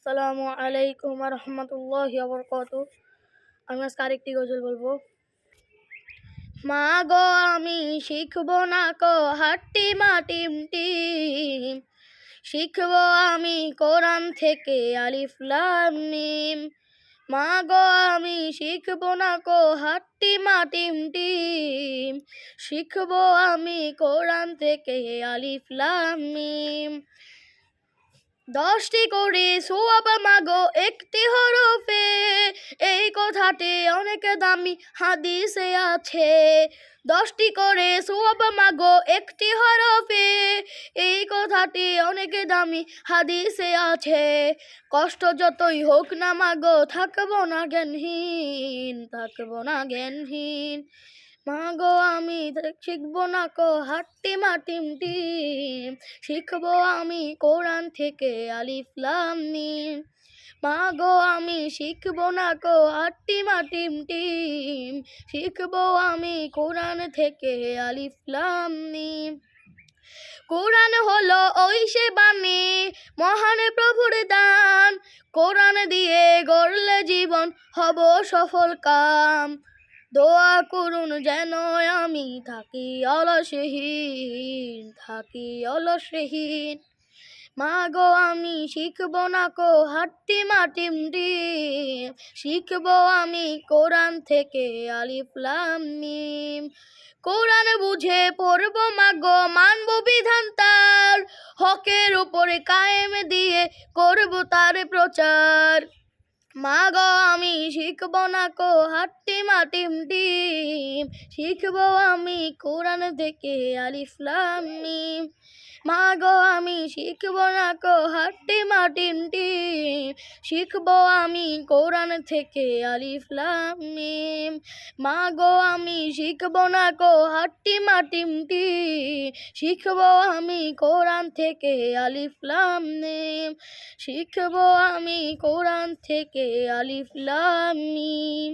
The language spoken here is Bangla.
আসসালামু আলাইকুম ওয়া রাহমাতুল্লাহি ওয়া বারাকাতুহু। আমি আজকে আরেকটি গজল বলবো। মা গো আমি শিখবো না কো হাট্টি মাটিম টিম, শিখবো আমি কোরআন থেকে আলিফ লাম মিম। মা গো আমি শিখবো না কো হাট্টি মাটিম টিম, শিখবো আমি কোরআন থেকে আলিফ লাম মিম। 10টি করে সওয়াব মাগো একটি হরফে, এই কথাটি অনেক দামি হাদিসে আছে। 10টি করে সওয়াব মাগো একটি হরফে, এই কথাটি অনেক দামি হাদিসে আছে। কষ্ট যতই হোক না মাগো থাকবো না জ্ঞানহীন, থাকবো না জ্ঞানহীন। মা গো আমি শিখবো না কো হাট্টি মাটিম টিম, শিখবো আমি কোরআন থেকে আলিফ লাম মিম। মা গো আমি শিখবো না কো হাট্টি মাটিম টিম, শিখবো আমি কোরআন থেকে আলিফ লাম মিম। কোরআন হলো ওই সে বাণী, মহান প্রভুর দান, কোরআন দিয়ে গড়লে জীবন হব সফল কাম। দোয়া করুন যেন আমি থাকি অলসহীন, থাকি অলসহীন। মা গো আমি শিখবো না কো হাট্টি মাটিম টিম, শিখবো আমি কোরআন থেকে আলিফ লাম মিম। কোরআন বুঝে পড়বো মাগো মানবো বিধান তার, হকের উপরে কায়েম দিয়ে করবো তার প্রচার। মা গো আমি শিখবো না কো হাট্টি মাটিম টিম, শিখবো আমি কোরআন থেকে আলিফ লাম মিম। মা গো আমি শিখবো না কো হাট্টি মাটিম টিম, শিখবো আমি কোরআন থেকে আলিফ লাম মিম। মা গো আমি শিখবো না কো হাট্টি মাটিম টিম, শিখবো আমি কোরআন থেকে আলিফ লাম মিম, শিখবো আমি কোরআন থেকে আলিফ লাম মিম।